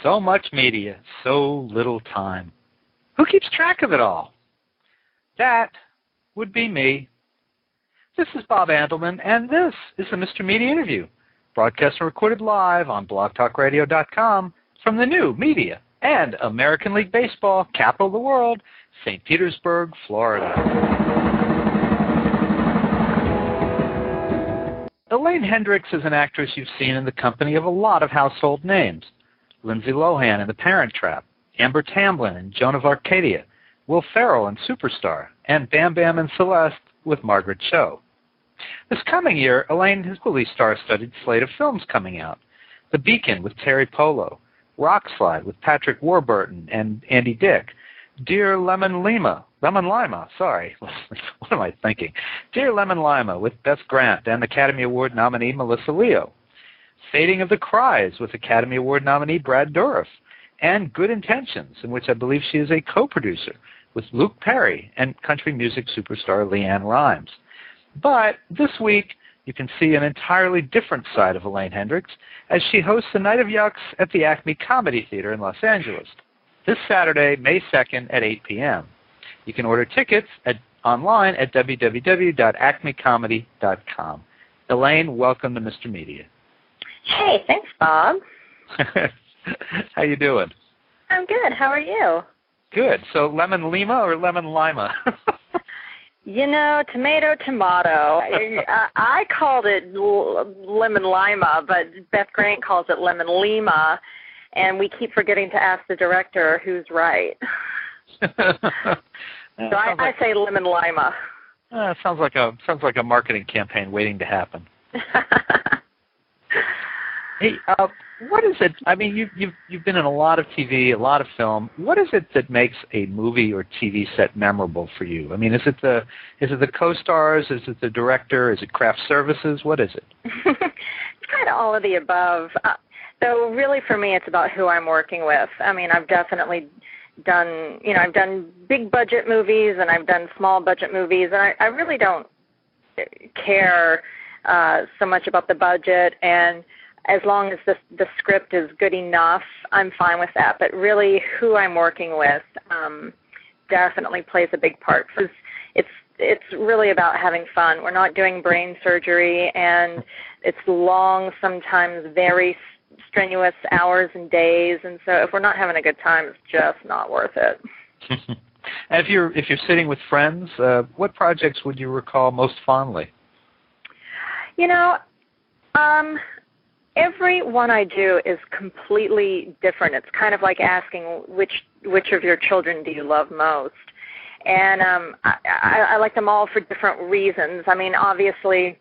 So much media, so little time. Who keeps track of it all? That would be me. This is Bob Andelman, and this is the Mr. Media Interview, broadcast and recorded live on blogtalkradio.com from the new media and American League Baseball capital of the world, St. Petersburg, Florida. Elaine Hendrix is an actress you've seen in the company of a lot of household names. Lindsay Lohan in The Parent Trap, Amber Tamblyn in Joan of Arcadia, Will Ferrell in Superstar, and Bam Bam and Celeste with Margaret Cho. This coming year, Elaine has released star-studded slate of films coming out. The Beacon with Terry Polo, Rockslide with Patrick Warburton and Andy Dick, Dear Lemon Lima, what am I thinking? Dear Lemon Lima with Beth Grant and Academy Award nominee Melissa Leo, Fading of the Cries with Academy Award nominee Brad Dourif, and Good Intentions, in which I believe she is a co-producer with Luke Perry and country music superstar Leanne Rimes. But this week, you can see an entirely different side of Elaine Hendrix as she hosts the Night of Yucks at the Acme Comedy Theater in Los Angeles this Saturday, May 2nd at 8 p.m. You can order tickets online at www.acmecomedy.com. Elaine, welcome to Mr. Media. Hey, thanks, Bob. How you doing? I'm good. How are you? Good. So Lemon Lima or Lemon Lima? Tomato. I called it Lemon Lima, but Beth Grant calls it Lemon Lima, and we keep forgetting to ask the director who's right. So I say Lemon Lima. Sounds like a marketing campaign waiting to happen. Hey, what is it? I mean, you've been in a lot of TV, a lot of film. What is it that makes a movie or TV set memorable for you? I mean, is it the co-stars? Is it the director? Is it craft services? What is it? It's kind of all of the above. So really, for me, it's about who I'm working with. I mean, I've definitely done big budget movies and I've done small budget movies, and I really don't care so much about the budget, and as long as the script is good enough, I'm fine with that. But really, who I'm working with definitely plays a big part. It's really about having fun. We're not doing brain surgery, and it's long, sometimes very strenuous hours and days. And so, if we're not having a good time, it's just not worth it. And if you're sitting with friends, what projects would you recall most fondly? Every one I do is completely different. It's kind of like asking which of your children do you love most. And I like them all for different reasons. I mean, obviously,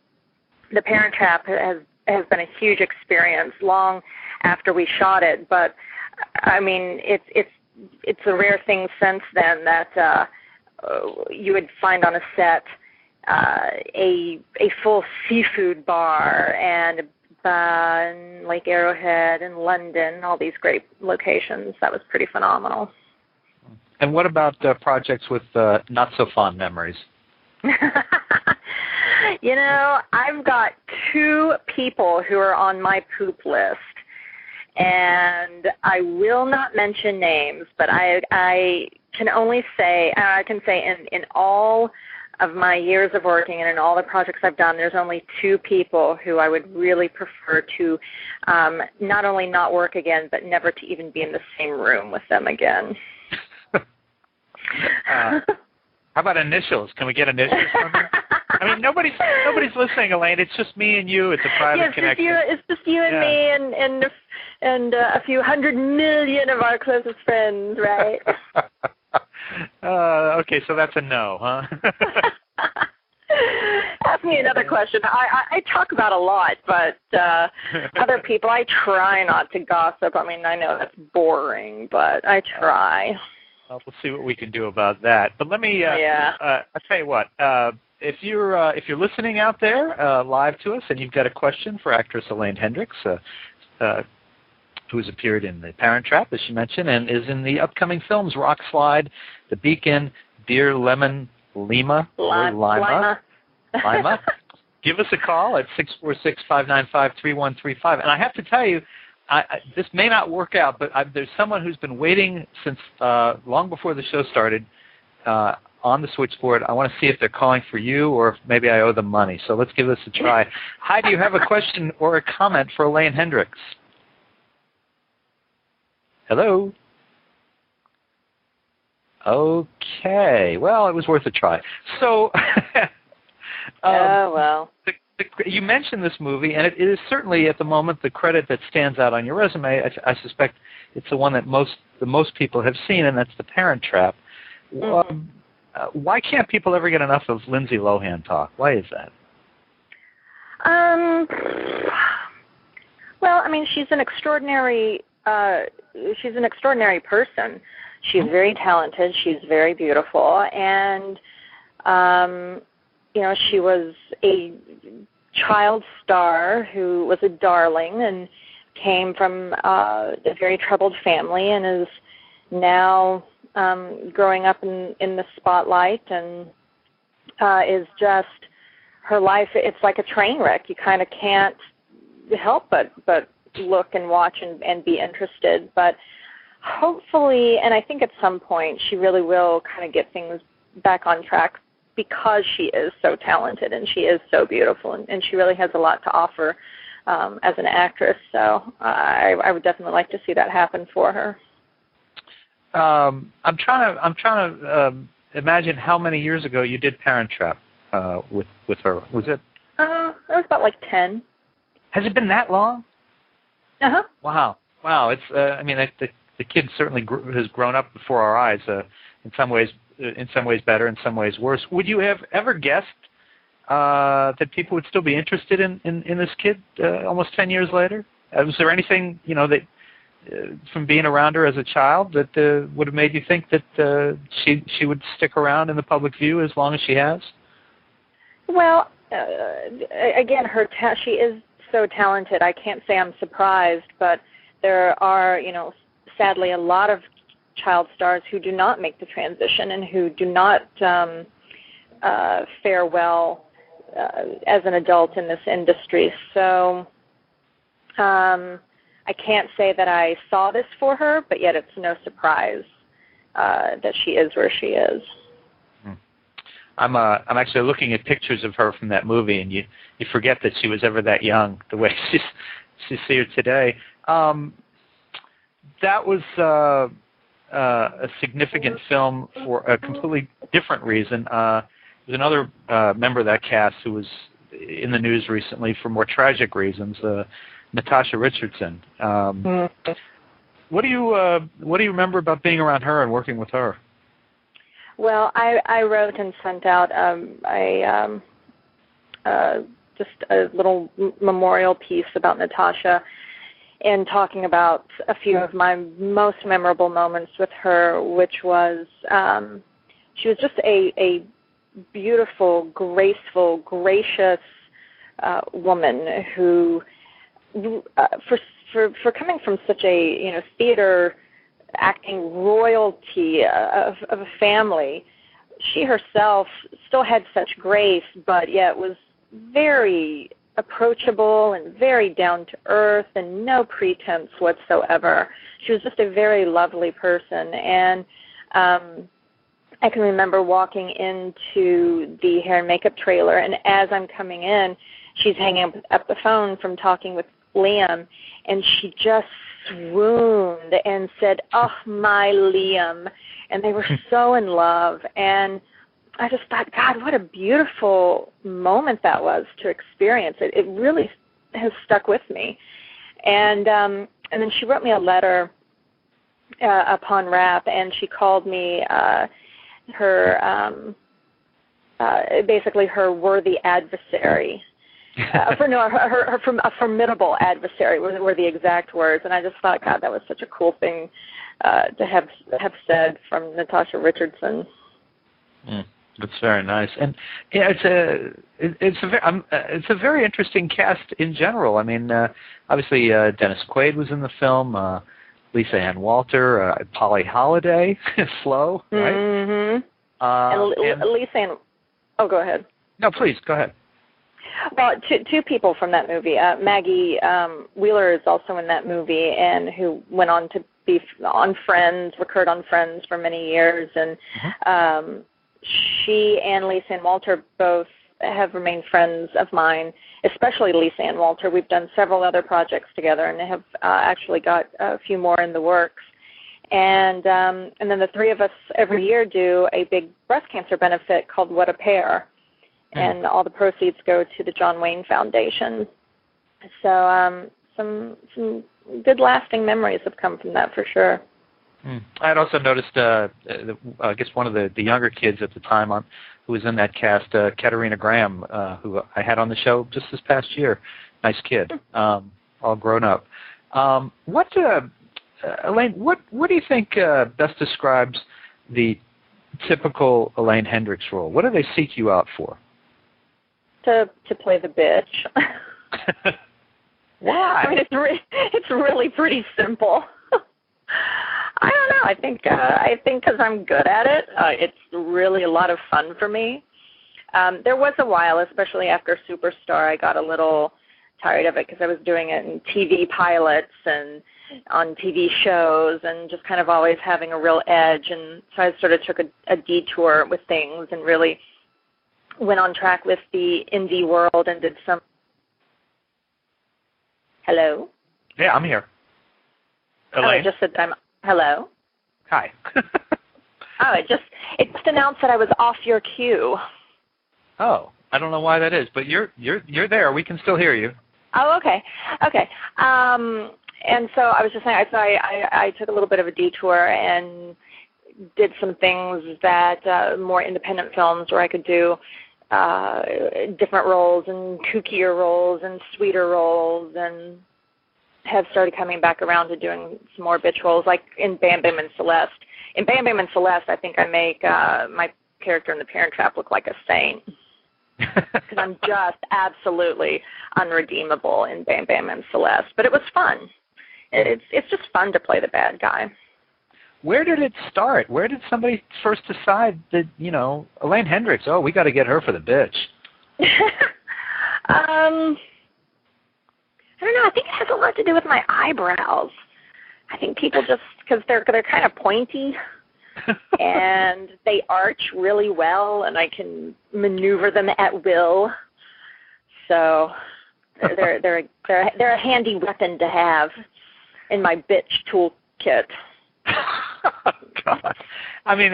The Parent Trap has been a huge experience long after we shot it. But I mean, it's a rare thing since then that you would find on a set a full seafood bar and in Lake Arrowhead and London, all these great locations. That was pretty phenomenal. And what about projects with not so fond memories? I've got two people who are on my poop list, and I will not mention names, but I can only say, in all of my years of working and in all the projects I've done, there's only two people who I would really prefer to not only not work again, but never to even be in the same room with them again. How about initials? Can we get initials from you? I mean, nobody's listening, Elaine. It's just me and you. It's a private connection. It's just you and me and a few 100 million of our closest friends, right? Okay, so that's a no, huh? Ask me another question. I talk about a lot, but other people, I try not to gossip. I mean, I know that's boring, but I try. Well, we'll see what we can do about that. But let me, I'll tell you what, if you're listening out there live to us and you've got a question for actress Elaine Hendrix, who has appeared in The Parent Trap, as she mentioned, and is in the upcoming films Rockslide, The Beacon, Dear Lemon Lima, Lima. Give us a call at 646-595-3135. And I have to tell you, this may not work out, but there's someone who's been waiting since long before the show started on the switchboard. I want to see if they're calling for you or if maybe I owe them money. So let's give this a try. Hi, do you have a question or a comment for Elaine Hendrix? Hello? Okay. Well, it was worth a try. So, well. You mentioned this movie, and it is certainly at the moment the credit that stands out on your resume. I suspect it's the one that the most people have seen, and that's The Parent Trap. Mm-hmm. Why can't people ever get enough of Lindsay Lohan talk? Why is that? Well, I mean, she's an extraordinary person. She's very talented. She's very beautiful, and she was a child star who was a darling and came from a very troubled family and is now growing up in the spotlight and is just, her life, it's like a train wreck. You kind of can't help but look and watch and be interested. But hopefully, and I think at some point, she really will kind of get things back on track because she is so talented and she is so beautiful and she really has a lot to offer as an actress. So I would definitely like to see that happen for her. I'm trying to imagine how many years ago you did Parent Trap with her. Was it? It was about like 10. Has it been that long? Uh-huh. Wow. It's the kid certainly has grown up before our eyes. In some ways better, in some ways worse. Would you have ever guessed that people would still be interested in this kid almost 10 years later? Was there anything that from being around her as a child that would have made you think that she would stick around in the public view as long as she has? Well, again, she is so talented. I can't say I'm surprised, but there are, sadly, a lot of child stars who do not make the transition and who do not fare well as an adult in this industry. So I can't say that I saw this for her, but yet it's no surprise that she is where she is. I'm actually looking at pictures of her from that movie, and you forget that she was ever that young, the way you see her today. That was a significant film for a completely different reason. There's another member of that cast who was in the news recently for more tragic reasons, Natasha Richardson. What do you remember about being around her and working with her? Well, I wrote and sent out just a little memorial piece about Natasha and talking about a few of my most memorable moments with her, which was she was just a beautiful, graceful, gracious woman who, for coming from such a theater acting royalty of a family, she herself still had such grace, but yet was very approachable and very down to earth and no pretense whatsoever. She was just a very lovely person, and I can remember walking into the hair and makeup trailer, and as I'm coming in, she's hanging up the phone from talking with Liam, and she just swooned and said, "Oh, my Liam," and they were so in love. And I just thought, God, what a beautiful moment that was to experience. It really has stuck with me. And then she wrote me a letter upon wrap, and she called me basically her worthy adversary. A formidable adversary were the exact words, and I just thought, God, that was such a cool thing to have said from Natasha Richardson. That's very nice, and yeah, it's a very interesting cast in general. I mean, obviously Dennis Quaid was in the film, Lisa Ann Walter, Polly Holliday, Flo, right? Mm-hmm. And Lisa Ann. Oh, go ahead. No, please go ahead. Well, two people from that movie. Maggie Wheeler is also in that movie, and who went on to be on Friends, recurred on Friends for many years, and she and Lisa Ann Walter both have remained friends of mine, especially Lisa Ann Walter. We've done several other projects together, and have actually got a few more in the works. And then the three of us every year do a big breast cancer benefit called What a Pair, and all the proceeds go to the John Wayne Foundation. So some good lasting memories have come from that for sure. I had also noticed, I guess one of the younger kids at the time who was in that cast, Katarina Graham, who I had on the show just this past year. Nice kid, all grown up. Elaine, what do you think best describes the typical Elaine Hendrix role? What do they seek you out for? To play the bitch. Why? I mean, it's really pretty simple. I don't know. I think because I'm good at it, it's really a lot of fun for me. There was a while, especially after Superstar, I got a little tired of it because I was doing it in TV pilots and on TV shows and just kind of always having a real edge. And so I sort of took a detour with things and really went on track with the indie world and did some. Hello? Yeah, I'm here. Elaine? Oh, I just said hello. Hi. It just announced that I was off your cue. Oh, I don't know why that is, but you're there. We can still hear you. Oh, okay. And so I was just saying, I took a little bit of a detour and did some things that more independent films where I could do different roles and kookier roles and sweeter roles, and have started coming back around to doing some more bitch roles, like in Bam Bam and Celeste. In Bam Bam and Celeste, I think I make my character in The Parent Trap look like a saint. Because I'm just absolutely unredeemable in Bam Bam and Celeste. But it was fun. It's just fun to play the bad guy. Where did it start? Where did somebody first decide that, Elaine Hendrix, we got to get her for the bitch? I don't know. I think it has a lot to do with my eyebrows. I think people just, because they're kind of pointy, and they arch really well, and I can maneuver them at will. So they're a handy weapon to have in my bitch toolkit. God. I mean,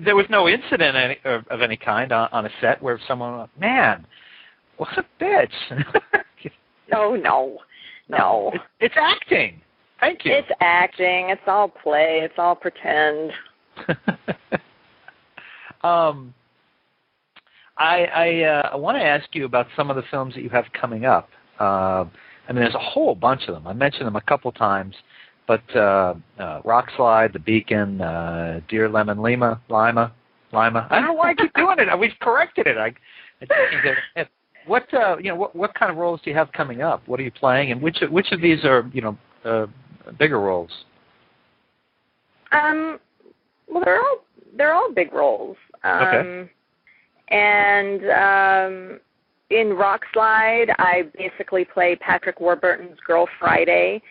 there was no incident of any kind on a set where someone went, man, what a bitch. Oh, no. It's acting. Thank you. It's acting. It's all play. It's all pretend. I want to ask you about some of the films that you have coming up. I mean, there's a whole bunch of them. I mentioned them a couple times, but Rock Slide, The Beacon, Dear Lemon Lima. I don't know why I keep doing it. We've corrected it. I can't get it. What kind of roles do you have coming up? What are you playing, and which of these are bigger roles? Well, they're all big roles. Okay. And in Rock Slide, I basically play Patrick Warburton's Girl Friday.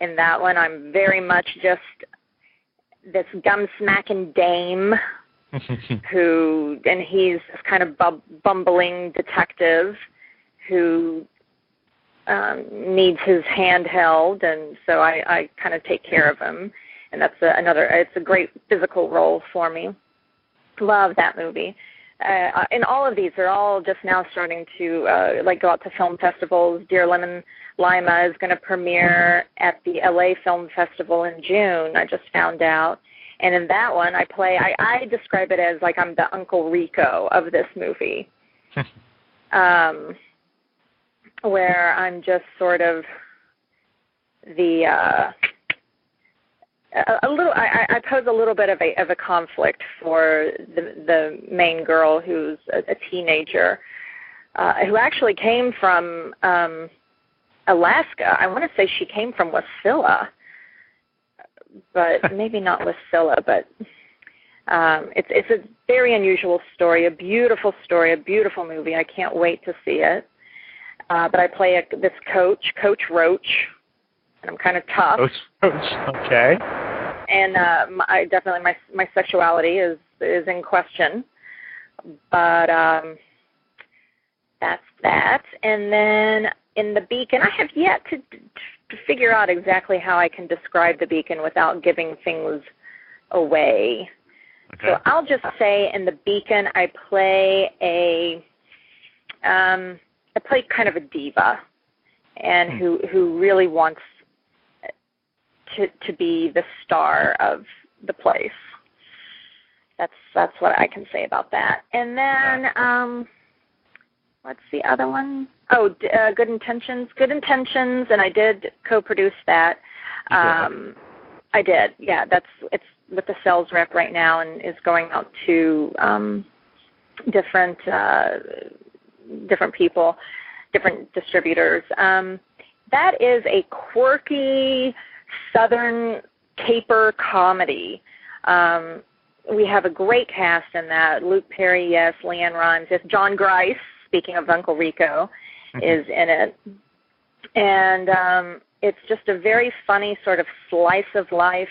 In that one, I'm very much just this gum-smacking dame and he's this kind of bumbling detective who needs his hand held, and so I kind of take care of him. And that's it's a great physical role for me. Love that movie. And all of these are all just now starting to go out to film festivals. Dear Lemon Lima is going to premiere at the LA Film Festival in June, I just found out. And in that one, I describe it as like I'm the Uncle Rico of this movie, where I'm just sort of the I pose a little bit of a conflict for the main girl who's a teenager who actually came from Alaska. I want to say she came from Wasilla, but maybe not Wasilla. But It's a very unusual story, a beautiful movie. I can't wait to see it. But I play this coach, Coach Roach, and I'm kind of tough. Coach, okay. And my sexuality is in question. But that's that. And then in The Beacon, I have yet to figure out exactly how I can describe The Beacon without giving things away. Okay. So I'll just say in The Beacon, I play kind of a diva, and who really wants to be the star of the place. That's what I can say about that. And then what's the other one? Oh, Good Intentions. Good Intentions, and I did co-produce that. I did. Yeah, it's with the sales rep right now and is going out to different people, different distributors. That is a quirky Southern caper comedy. We have a great cast in that. Luke Perry, yes. Leanne Rhymes, yes. John Grice, speaking of Uncle Rico, is in it. And it's just a very funny sort of slice of life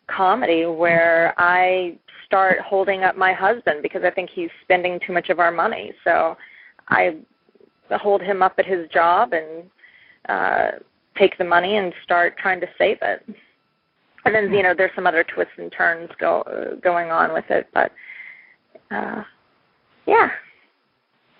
comedy where I start holding up my husband because I think he's spending too much of our money. So I hold him up at his job and take the money and start trying to save it. And then, there's some other twists and turns going on with it. But, yeah.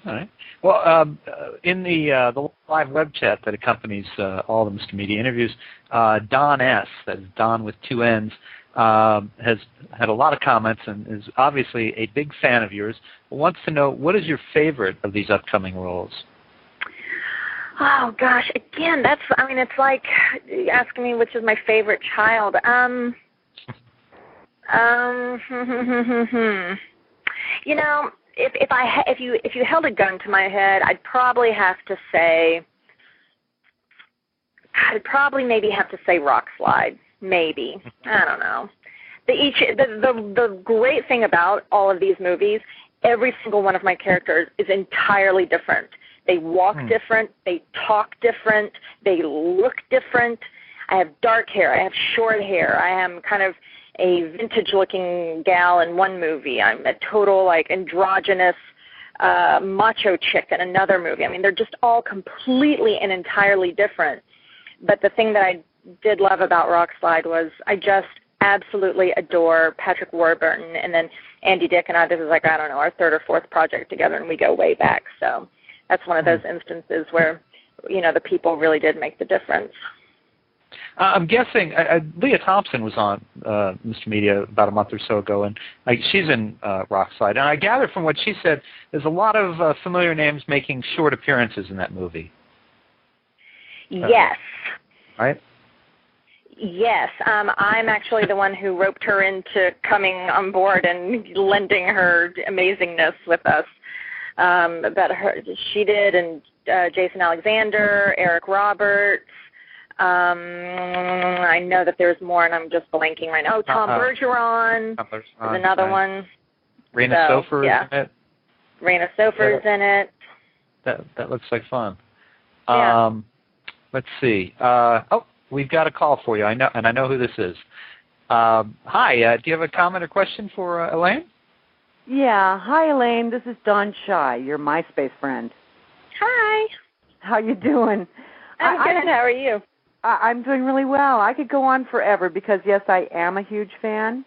All right. Well, in the live web chat that accompanies all the Mr. Media interviews, Don S., that is Don with two N's, has had a lot of comments and is obviously a big fan of yours. Wants to know, what is your favorite of these upcoming roles? Oh, gosh. Again, it's like asking me which is my favorite child. If you held a gun to my head, I'd probably maybe have to say Rock Slide. Maybe. I don't know. The great thing about all of these movies, every single one of my characters is entirely different. They walk different, they talk different, they look different. I have dark hair, I have short hair, I am kind of a vintage-looking gal in one movie. I'm a total, androgynous macho chick in another movie. I mean, they're just all completely and entirely different. But the thing that I did love about Rock Slide was I just absolutely adore Patrick Warburton, and then Andy Dick and I, this is our third or fourth project together, and we go way back. So that's one of those instances where, the people really did make the difference. I'm guessing Lea Thompson was on Mr. Media about a month or so ago, and she's in Rock Slide. And I gather from what she said, there's a lot of familiar names making short appearances in that movie. Yes. Right? Yes. I'm actually the one who roped her into coming on board and lending her amazingness with us. She did, and Jason Alexander, Eric Roberts. I know that there's more, and I'm just blanking right now. Oh, Tom Bergeron is another one. Raina Sofer is in it. Raina Sofer is in it. That looks like fun. Yeah. Let's see. We've got a call for you. I know who this is. Hi. Do you have a comment or question for Elaine? Yeah. Hi, Elaine. This is Dawn Shy, your MySpace friend. Hi. How you doing? I'm good. How are you? I'm doing really well. I could go on forever because, yes, I am a huge fan.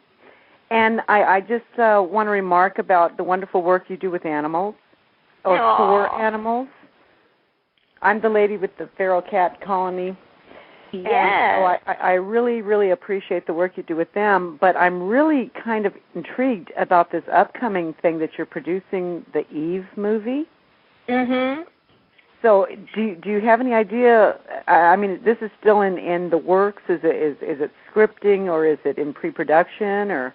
And I just want to remark about the wonderful work you do with animals, or for animals. I'm the lady with the feral cat colony. Yes. And so I really, really appreciate the work you do with them, but I'm really kind of intrigued about this upcoming thing that you're producing, the Eve movie. Mm-hmm. So do you have any idea? I mean, this is still in the works. Is it scripting, or is it in pre-production, or?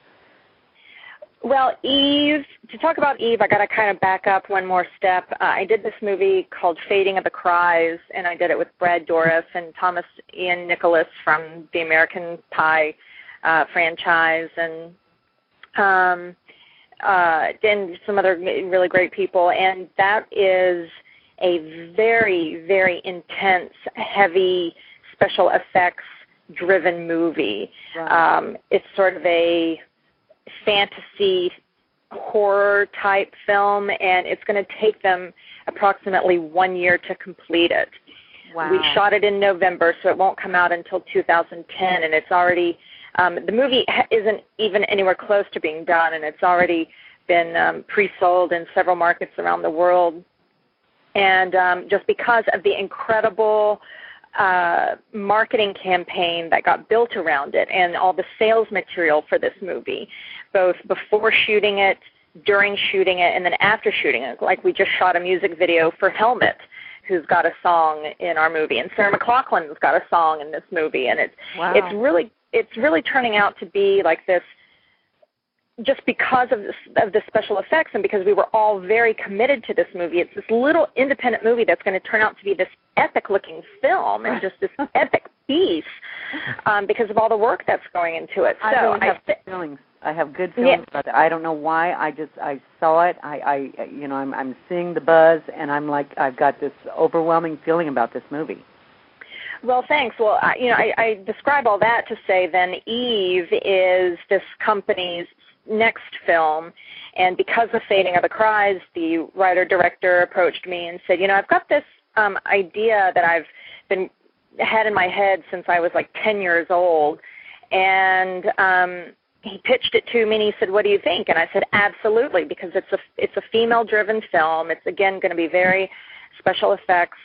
Well, Eve, to talk about Eve, I got to kind of back up one more step. I did this movie called Fading of the Cries, and I did it with Brad Dourif and Thomas Ian Nicholas from the American Pie franchise. And and some other really great people, and that is a very, very intense, heavy special effects driven movie. Right. It's sort of a fantasy horror type film, and it's going to take them approximately 1 year to complete it. Wow. We shot it in November, so it won't come out until 2010, and it's already, the movie isn't even anywhere close to being done, and it's already been pre-sold in several markets around the world. And just because of the incredible marketing campaign that got built around it and all the sales material for this movie, both before shooting it, during shooting it, and then after shooting it. Like we just shot a music video for Helmet, who's got a song in our movie, and Sarah McLachlan's got a song in this movie, and it's really turning out to be like this. Just because of the special effects and because we were all very committed to this movie, it's this little independent movie that's going to turn out to be this epic-looking film and just this epic piece because of all the work that's going into it. I really have good feelings. I have good feelings about it. I don't know why. I saw it. I'm seeing the buzz, and I'm like, I've got this overwhelming feeling about this movie. Well, thanks. Well, I describe all that to say then Eve is this company's next film, and because of Fading of the Cries, the writer-director approached me and said, I've got this idea that I've had in my head since I was like 10 years old, and he pitched it to me and he said, what do you think? And I said, absolutely, because it's a female-driven film. It's, again, going to be very special effects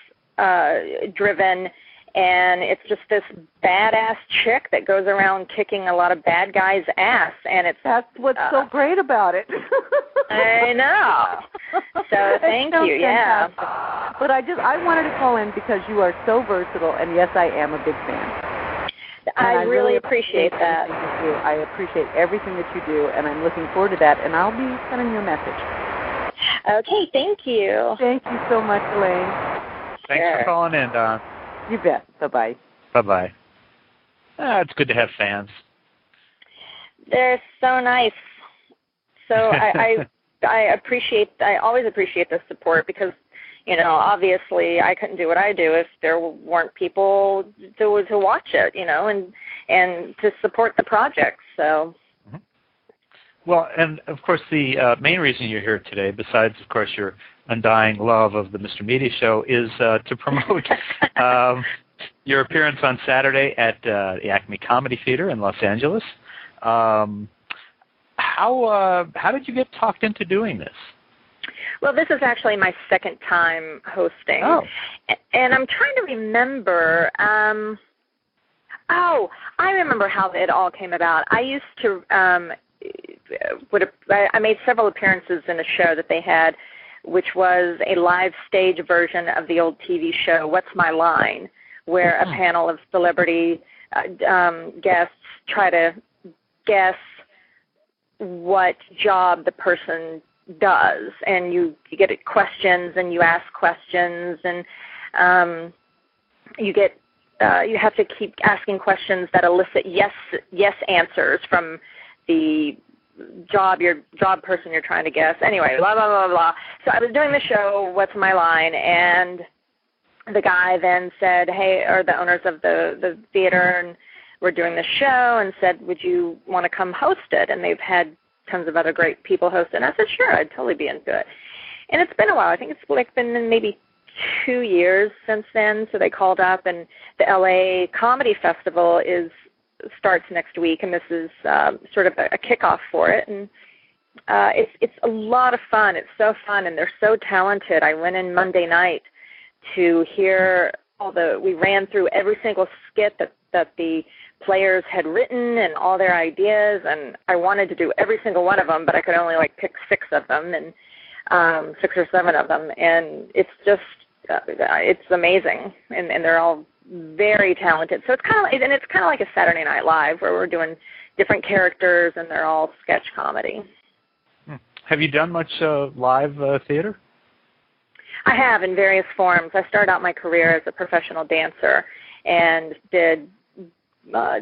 driven, and it's just this badass chick that goes around kicking a lot of bad guys' ass, and that's what's so great about it. I know. So thank you. Yeah. But I wanted to call in because you are so versatile, and yes, I am a big fan. I really appreciate that. I appreciate everything that you do, and I'm looking forward to that, and I'll be sending you a message. Okay, thank you. Thank you so much, Elaine. Thanks for calling in, Don. You bet. Bye-bye. Bye-bye. It's good to have fans. They're so nice. So I always appreciate the support because, obviously I couldn't do what I do if there weren't people to watch it, and to support the project. So. Mm-hmm. Well, and of course the main reason you're here today, besides of course your undying love of the Mr. Media Show, is to promote your appearance on Saturday at the Acme Comedy Theater in Los Angeles. How did you get talked into doing this? Well, this is actually my second time hosting. Oh. And I'm trying to remember. I remember how it all came about. I used to I made several appearances in a show that they had, which was a live stage version of the old TV show What's My Line, where a panel of celebrity guests try to guess what job the person does, and you get questions and you ask questions, and you have to keep asking questions that elicit yes answers from the job person you're trying to guess. Anyway, blah blah blah blah. So I was doing the show What's My Line, and the guy then said, hey, or the owners of the theater, and we're doing the show, and said, would you want to come host it? And they've had tons of other great people host it. And I said, sure, I'd totally be into it. And it's been a while. I think it's been maybe 2 years since then. So they called up, and the LA Comedy Festival starts next week, and this is sort of a kickoff for it. And it's a lot of fun. It's so fun, and they're so talented. I went in Monday night to hear we ran through every single skit that the players had written and all their ideas, and I wanted to do every single one of them, but I could only pick 6 of them, and 6 or 7 of them, and it's just it's amazing, and they're all very talented. So it's kind of like a Saturday Night Live where we're doing different characters, and they're all sketch comedy. Have you done much live theater? I have, in various forms. I started out my career as a professional dancer and did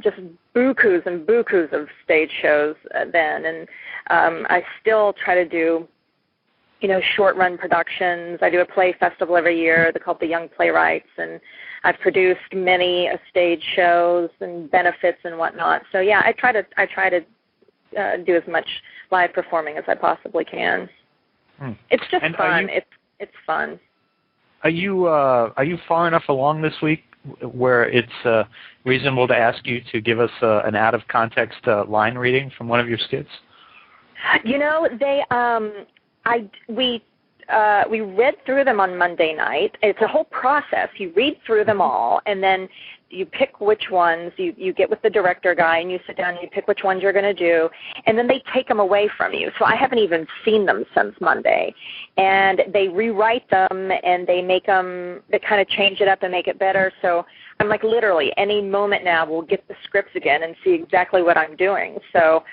just bukus and bukus of stage shows then, and I still try to do, short-run productions. I do a play festival every year. They're called the Young Playwrights, and I've produced many stage shows and benefits and whatnot. So yeah, I try to do as much live performing as I possibly can. It's just fun. It's fun. Are you far enough along this week where it's reasonable to ask you to give us an out-of-context line reading from one of your skits? We read through them on Monday night. It's a whole process. You read through them all, and then you pick which ones. You get with the director guy, and you sit down and you pick which ones you're going to do, and then they take them away from you. So I haven't even seen them since Monday. And they rewrite them, and they kind of change it up and make it better. So I'm like, literally, any moment now we'll get the scripts again and see exactly what I'm doing. So,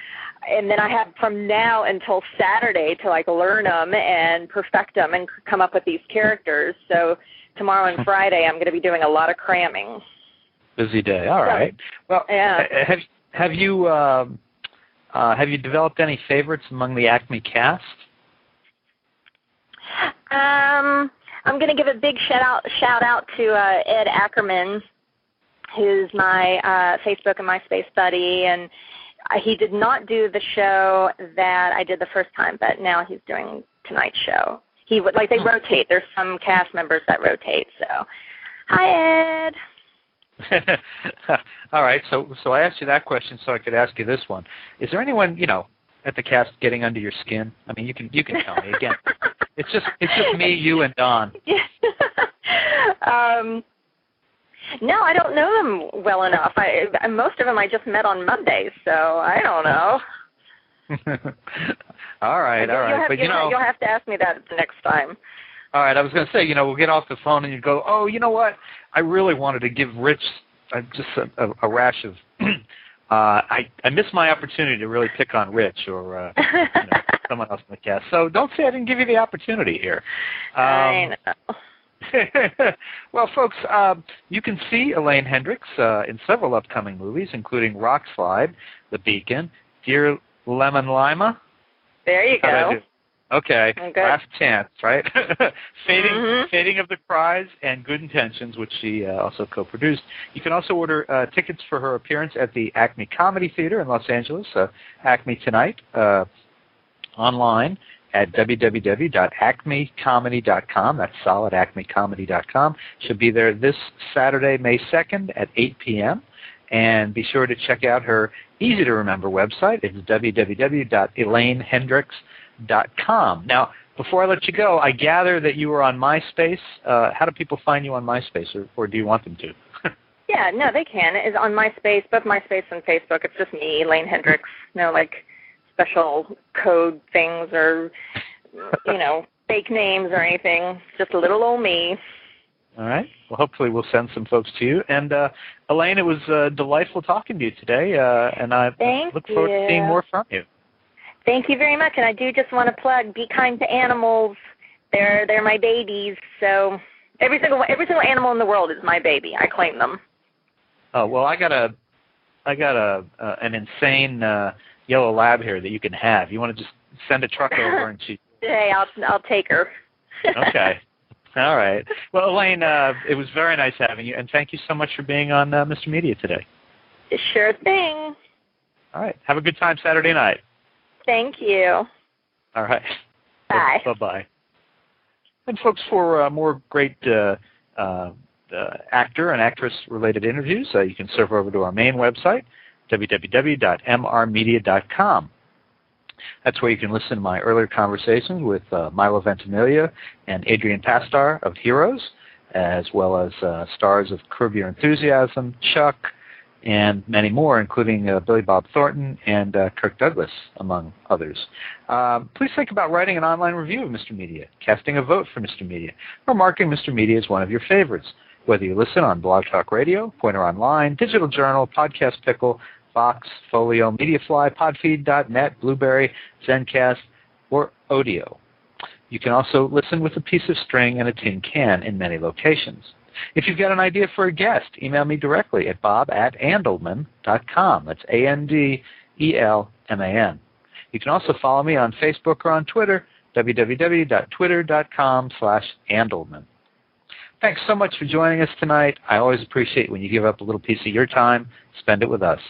and then I have from now until Saturday to learn them and perfect them and come up with these characters. So tomorrow and Friday I'm going to be doing a lot of cramming. Busy day. All right. Well, yeah. Have you developed any favorites among the Acme cast? I'm going to give a big shout out to Ed Ackerman, who's my Facebook and MySpace buddy, and he did not do the show that I did the first time, but now he's doing tonight's show. He would they rotate. There's some cast members that rotate. So, hi Ed. All right. So I asked you that question so I could ask you this one. Is there anyone at the cast getting under your skin? I mean, you can tell me again. It's just me, you, and Don. No, I don't know them well enough. Most of them I just met on Monday, so I don't know. All right. You'll have to ask me that the next time. All right, I was going to say, we'll get off the phone and you go, oh, you know what? I really wanted to give Rich just a rash of. I missed my opportunity to really pick on Rich or someone else in the cast. So don't say I didn't give you the opportunity here. I know. Well, folks, you can see Elaine Hendrix in several upcoming movies, including Rock Slide, The Beacon, Dear Lemon Lima. There you go. Okay, Last Chance, right? Fading of the Cries and Good Intentions, which she also co-produced. You can also order tickets for her appearance at the Acme Comedy Theater in Los Angeles, Acme Tonight, online at www.acmecomedy.com. That's solid, acmecomedy.com. She'll be there this Saturday, May 2nd at 8 p.m. And be sure to check out her easy-to-remember website. It's www.elainehendrix.com. Now, before I let you go, I gather that you were on MySpace. How do people find you on MySpace, or do you want them to? Yeah, no, they can. It's on MySpace, both MySpace and Facebook. It's just me, Elaine Hendrix. No, special code things or, fake names or anything. It's just a little old me. All right. Well, hopefully we'll send some folks to you. And, Elaine, it was delightful talking to you today, and I look forward to seeing more from you. Thank you very much. And I do just want to plug, be kind to animals. They're my babies. So every single animal in the world is my baby. I claim them. Oh, well, I got an insane yellow lab here that you can have. You want to just send a truck over and she... Hey, I'll take her. Okay. All right. Well, Elaine, it was very nice having you, and thank you so much for being on Mr. Media today. Sure thing. All right. Have a good time Saturday night. Thank you. All right. Bye. Bye-bye. And, folks, for more great actor and actress-related interviews, you can surf over to our main website, www.mrmedia.com. That's where you can listen to my earlier conversations with Milo Ventimiglia and Adrian Pastar of Heroes, as well as stars of Curb Your Enthusiasm, Chuck, and many more, including Billy Bob Thornton and Kirk Douglas, among others. Please think about writing an online review of Mr. Media, casting a vote for Mr. Media, or marking Mr. Media as one of your favorites, whether you listen on Blog Talk Radio, Pointer Online, Digital Journal, Podcast Pickle, Vox, Folio, Mediafly, Podfeed.net, Blueberry, Zencast, or Odeo. You can also listen with a piece of string and a tin can in many locations. If you've got an idea for a guest, email me directly at bob@andelman.com. That's ANDELMAN. You can also follow me on Facebook or on Twitter, www.twitter.com/Andelman. Thanks so much for joining us tonight. I always appreciate when you give up a little piece of your time, spend it with us.